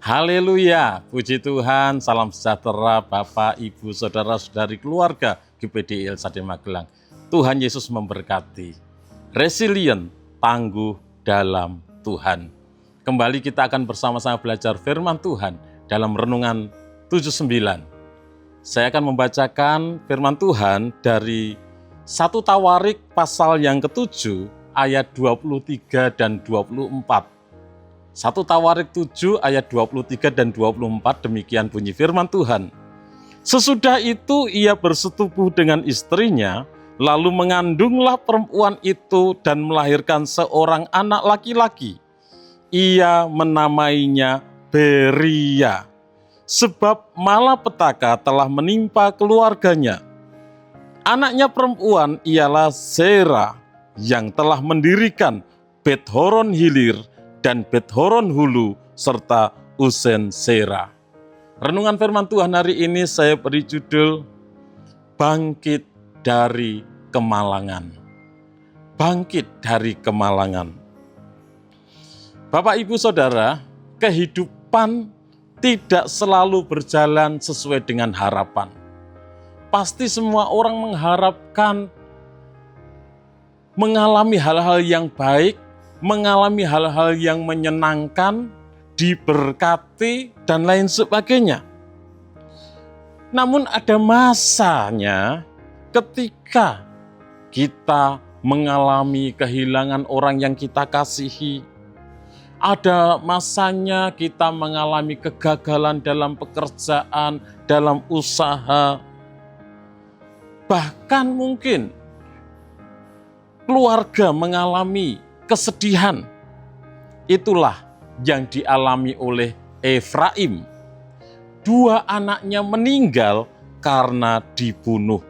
Haleluya, puji Tuhan, salam sejahtera Bapak, Ibu, Saudara-saudari keluarga GPD LSAD Magelang. Tuhan Yesus memberkati. Resilient, tangguh dalam Tuhan. Kembali kita akan bersama-sama belajar firman Tuhan dalam Renungan 79. Saya akan membacakan firman Tuhan dari 1 Tawarik pasal yang ke-7 ayat 23 dan 24. 1 Tawarik 7 ayat 23 dan 24 demikian bunyi firman Tuhan. Sesudah itu ia bersetubuh dengan istrinya, lalu mengandunglah perempuan itu dan melahirkan seorang anak laki-laki. Ia menamainya Beria, sebab malapetaka telah menimpa keluarganya. Anaknya perempuan ialah Zera yang telah mendirikan Bet-horon Hilir dan Bet-horon Hulu, serta Usen Sera. Renungan firman Tuhan hari ini saya beri judul Bangkit dari Kemalangan. Bangkit dari kemalangan. Bapak, Ibu, Saudara, kehidupan tidak selalu berjalan sesuai dengan harapan. Pasti semua orang mengharapkan mengalami hal-hal yang baik, mengalami hal-hal yang menyenangkan, diberkati, dan lain sebagainya. Namun ada masanya ketika kita mengalami kehilangan orang yang kita kasihi. Ada masanya kita mengalami kegagalan dalam pekerjaan, dalam usaha. Bahkan mungkin keluarga mengalami kesedihan. Itulah yang dialami oleh Efraim. 2 anaknya meninggal karena dibunuh.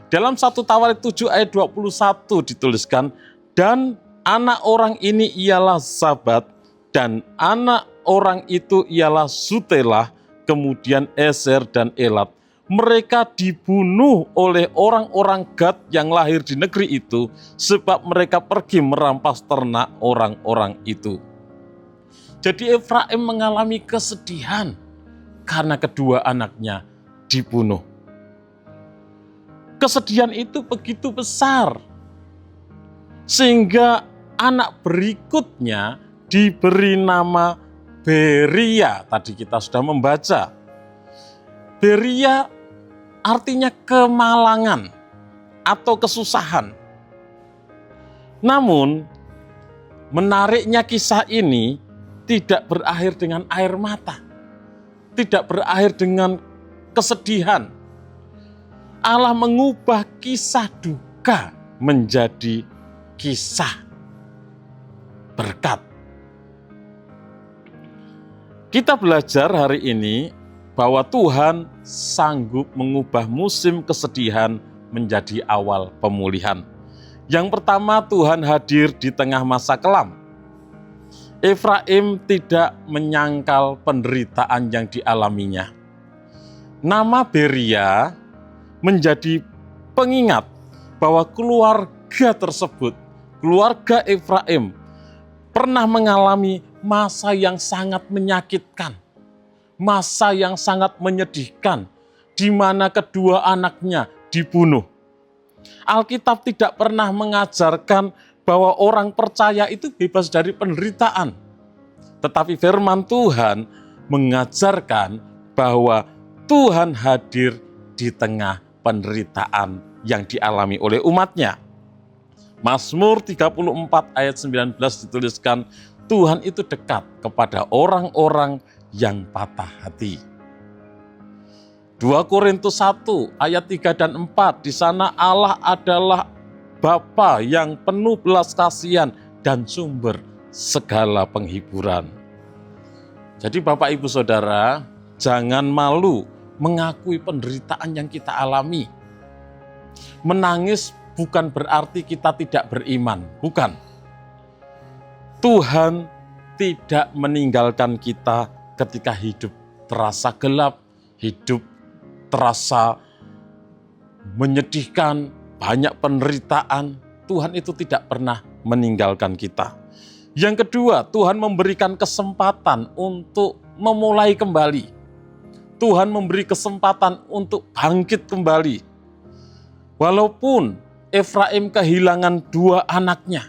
Dalam 1 Tawarik 7 ayat 21 dituliskan, dan anak orang ini ialah Zabat, dan anak orang itu ialah Sutelah, kemudian Eser dan Elat. Mereka dibunuh oleh orang-orang Gad yang lahir di negeri itu, sebab mereka pergi merampas ternak orang-orang itu. Jadi Efraim mengalami kesedihan karena kedua anaknya dibunuh. Kesedihan itu begitu besar, sehingga anak berikutnya diberi nama Beria. Tadi kita sudah membaca. Beria artinya kemalangan atau kesusahan. Namun, menariknya kisah ini tidak berakhir dengan air mata. Tidak berakhir dengan kesedihan. Allah mengubah kisah duka menjadi kisah berkat. Kita belajar hari ini bahwa Tuhan sanggup mengubah musim kesedihan menjadi awal pemulihan. Yang pertama, Tuhan hadir di tengah masa kelam. Efraim tidak menyangkal penderitaan yang dialaminya. Nama Beria menjadi pengingat bahwa keluarga tersebut, keluarga Efraim, pernah mengalami masa yang sangat menyakitkan. Masa yang sangat menyedihkan, di mana kedua anaknya dibunuh. Alkitab tidak pernah mengajarkan bahwa orang percaya itu bebas dari penderitaan. Tetapi firman Tuhan mengajarkan bahwa Tuhan hadir di tengah penderitaan yang dialami oleh umatnya. Mazmur 34 ayat 19 dituliskan, Tuhan itu dekat kepada orang-orang yang patah hati. 2 Korintus 1 ayat 3 dan 4, di sana Allah adalah Bapa yang penuh belas kasihan dan sumber segala penghiburan. Jadi Bapak, Ibu, Saudara, jangan malu mengakui penderitaan yang kita alami. Menangis bukan berarti kita tidak beriman, bukan. Tuhan tidak meninggalkan kita ketika hidup terasa gelap, hidup terasa menyedihkan, banyak penderitaan. Tuhan itu tidak pernah meninggalkan kita. Yang kedua, Tuhan memberikan kesempatan untuk memulai kembali. Tuhan memberi kesempatan untuk bangkit kembali. Walaupun Efraim kehilangan 2 anaknya,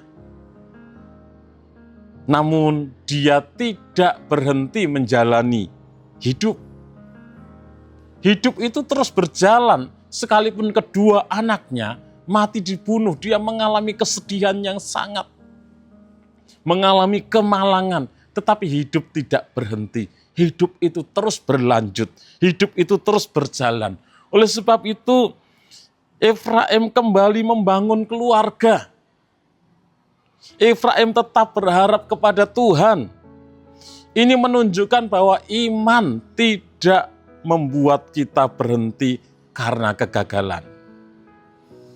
namun dia tidak berhenti menjalani hidup. Hidup itu terus berjalan, sekalipun kedua anaknya mati dibunuh, dia mengalami kesedihan yang sangat, mengalami kemalangan, tetapi hidup tidak berhenti. Hidup itu terus berlanjut, hidup itu terus berjalan. Oleh sebab itu, Efraim kembali membangun keluarga. Efraim tetap berharap kepada Tuhan. Ini menunjukkan bahwa iman tidak membuat kita berhenti karena kegagalan.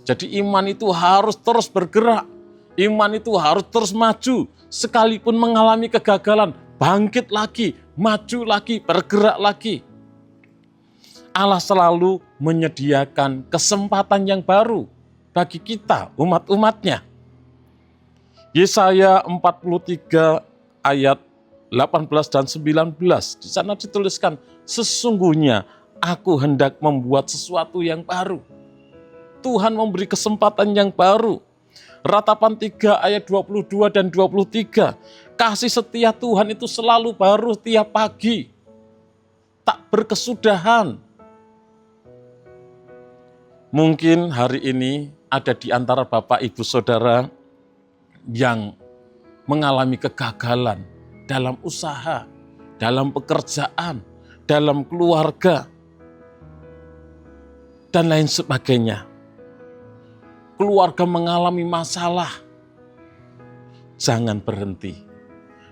Jadi iman itu harus terus bergerak. Iman itu harus terus maju. Sekalipun mengalami kegagalan, bangkit lagi, maju lagi, bergerak lagi. Allah selalu menyediakan kesempatan yang baru bagi kita, umat-umatnya. Yesaya 43 ayat 18 dan 19, di sana dituliskan, sesungguhnya aku hendak membuat sesuatu yang baru. Tuhan memberi kesempatan yang baru. Ratapan 3 ayat 22 dan 23. Kasih setia Tuhan itu selalu baru tiap pagi. Tak berkesudahan. Mungkin hari ini ada di antara Bapak Ibu Saudara yang mengalami kegagalan dalam usaha, dalam pekerjaan, dalam keluarga, dan lain sebagainya. Keluarga mengalami masalah, jangan berhenti.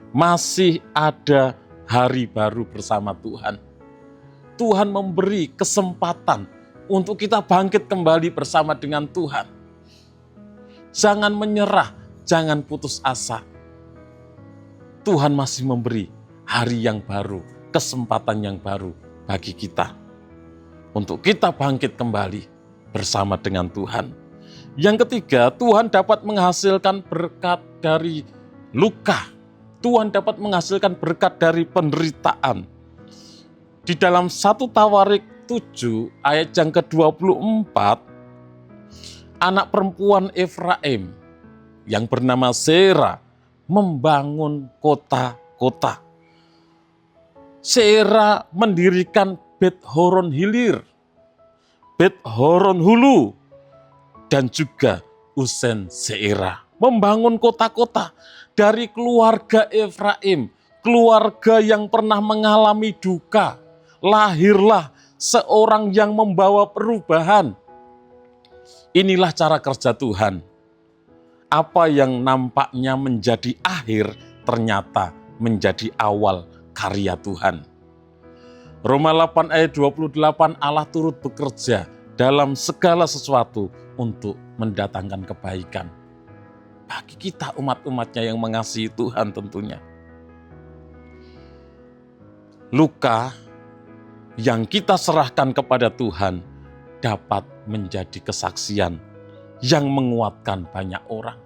Masih ada hari baru bersama Tuhan. Tuhan memberi kesempatan untuk kita bangkit kembali bersama dengan Tuhan. Jangan menyerah, jangan putus asa. Tuhan masih memberi hari yang baru, kesempatan yang baru bagi kita. Untuk kita bangkit kembali bersama dengan Tuhan. Yang ketiga, Tuhan dapat menghasilkan berkat dari luka. Tuhan dapat menghasilkan berkat dari penderitaan. Di dalam 1 Tawarik 7 ayat yang ke-24, anak perempuan Efraim yang bernama Sera membangun kota-kota. Sera mendirikan Bet Horon Hilir, Bet Horon Hulu, dan juga Usen Seera. Membangun kota-kota dari keluarga Efraim, keluarga yang pernah mengalami duka. Lahirlah seorang yang membawa perubahan. Inilah cara kerja Tuhan. Apa yang nampaknya menjadi akhir, ternyata menjadi awal karya Tuhan. Roma 8 ayat 28, Allah turut bekerja dalam segala sesuatu untuk mendatangkan kebaikan. Bagi kita umat-umatnya yang mengasihi Tuhan tentunya. Luka yang kita serahkan kepada Tuhan dapat menjadi kesaksian yang menguatkan banyak orang.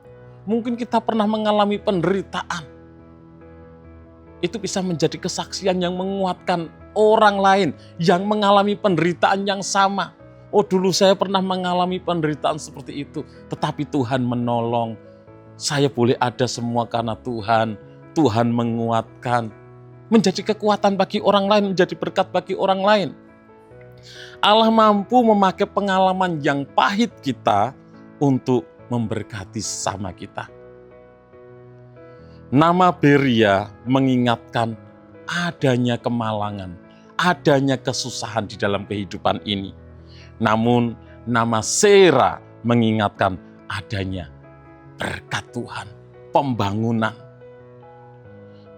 Mungkin kita pernah mengalami penderitaan. Itu bisa menjadi kesaksian yang menguatkan orang lain yang mengalami penderitaan yang sama. Oh, dulu saya pernah mengalami penderitaan seperti itu, tetapi Tuhan menolong. Saya boleh ada semua karena Tuhan. Tuhan menguatkan. Menjadi kekuatan bagi orang lain, menjadi berkat bagi orang lain. Allah mampu memakai pengalaman yang pahit kita untuk memberkati sesama kita. Nama Beria mengingatkan adanya kemalangan, adanya kesusahan di dalam kehidupan ini. Namun nama Sera mengingatkan adanya berkat Tuhan, pembangunan.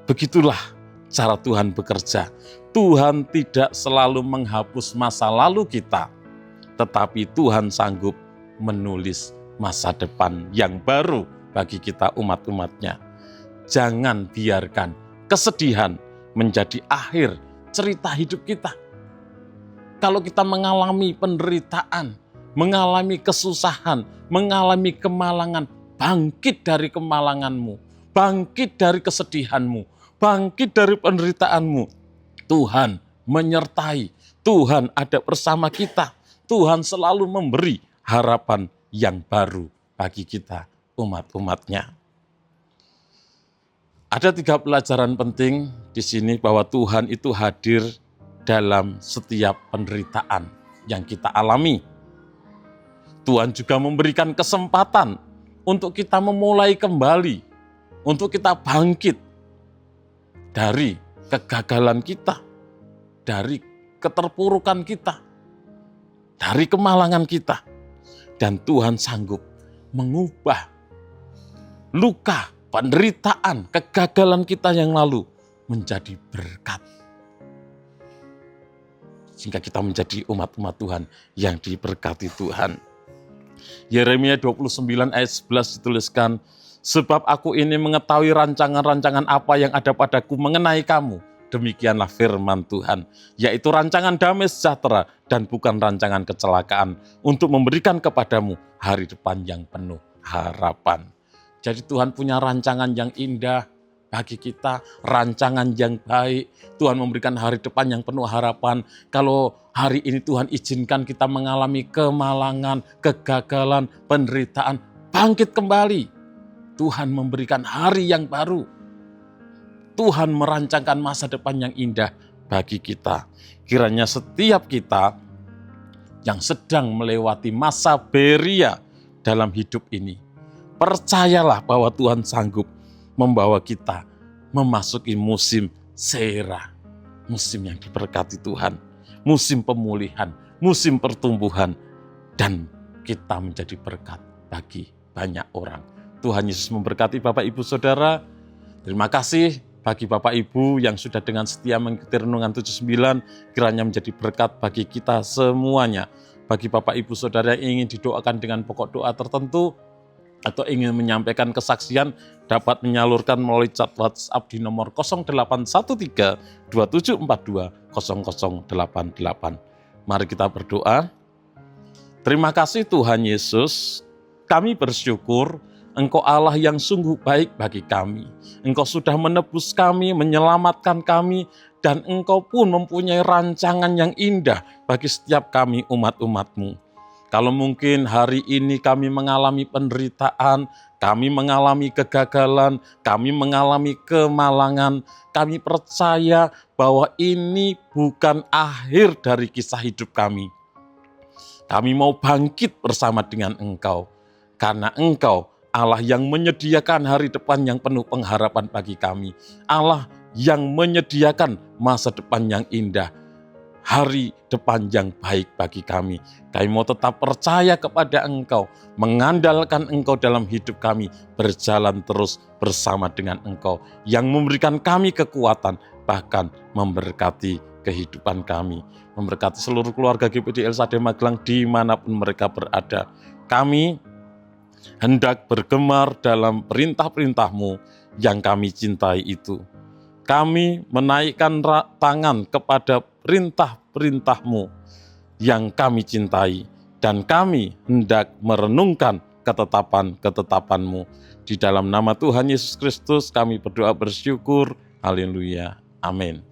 Begitulah cara Tuhan bekerja. Tuhan tidak selalu menghapus masa lalu kita, tetapi Tuhan sanggup menulis masa depan yang baru bagi kita umat-umatnya. Jangan biarkan kesedihan menjadi akhir cerita hidup kita. Kalau kita mengalami penderitaan, mengalami kesusahan, mengalami kemalangan, bangkit dari kemalanganmu, bangkit dari kesedihanmu, bangkit dari penderitaanmu. Tuhan menyertai, Tuhan ada bersama kita, Tuhan selalu memberi harapan yang baru bagi kita umat-umatnya. Ada 3 pelajaran penting di sini bahwa Tuhan itu hadir dalam setiap penderitaan yang kita alami. Tuhan juga memberikan kesempatan untuk kita memulai kembali, untuk kita bangkit dari kegagalan kita, dari keterpurukan kita, dari kemalangan kita. Dan Tuhan sanggup mengubah luka, penderitaan, kegagalan kita yang lalu menjadi berkat. Sehingga kita menjadi umat-umat Tuhan yang diberkati Tuhan. Yeremia 29 ayat 11 dituliskan, sebab aku ini mengetahui rancangan-rancangan apa yang ada padaku mengenai kamu. Demikianlah firman Tuhan, yaitu rancangan damai sejahtera dan bukan rancangan kecelakaan, untuk memberikan kepadamu hari depan yang penuh harapan. Jadi Tuhan punya rancangan yang indah bagi kita, rancangan yang baik. Tuhan memberikan hari depan yang penuh harapan. Kalau hari ini Tuhan izinkan kita mengalami kemalangan, kegagalan, penderitaan, bangkit kembali. Tuhan memberikan hari yang baru. Tuhan merancangkan masa depan yang indah bagi kita. Kiranya setiap kita yang sedang melewati masa beria dalam hidup ini, percayalah bahwa Tuhan sanggup membawa kita memasuki musim Seira, musim yang diberkati Tuhan, musim pemulihan, musim pertumbuhan, dan kita menjadi berkat bagi banyak orang. Tuhan Yesus memberkati Bapak Ibu Saudara. Terima kasih bagi Bapak Ibu yang sudah dengan setia mengikuti Renungan 79, kiranya menjadi berkat bagi kita semuanya. Bagi Bapak Ibu Saudara yang ingin didoakan dengan pokok doa tertentu, atau ingin menyampaikan kesaksian, dapat menyalurkan melalui chat WhatsApp di nomor 0813 2742 0088. Mari kita berdoa. Terima kasih Tuhan Yesus, kami bersyukur Engkau Allah yang sungguh baik bagi kami. Engkau sudah menebus kami, menyelamatkan kami, dan Engkau pun mempunyai rancangan yang indah bagi setiap kami umat-umat-Mu. Kalau mungkin hari ini kami mengalami penderitaan, kami mengalami kegagalan, kami mengalami kemalangan, kami percaya bahwa ini bukan akhir dari kisah hidup kami. Kami mau bangkit bersama dengan Engkau, karena Engkau Allah yang menyediakan hari depan yang penuh pengharapan bagi kami. Allah yang menyediakan masa depan yang indah, hari depan yang baik bagi kami. Kami mau tetap percaya kepada Engkau, mengandalkan Engkau dalam hidup kami, berjalan terus bersama dengan Engkau, yang memberikan kami kekuatan, bahkan memberkati kehidupan kami, memberkati seluruh keluarga GPDL Sade Magelang dimanapun mereka berada. Kami hendak bergemar dalam perintah-perintah-Mu yang kami cintai itu. Kami menaikkan tangan kepada perintah-perintah-Mu yang kami cintai, dan kami hendak merenungkan ketetapan-ketetapan-Mu. Di dalam nama Tuhan Yesus Kristus kami berdoa bersyukur. Haleluya. Amin.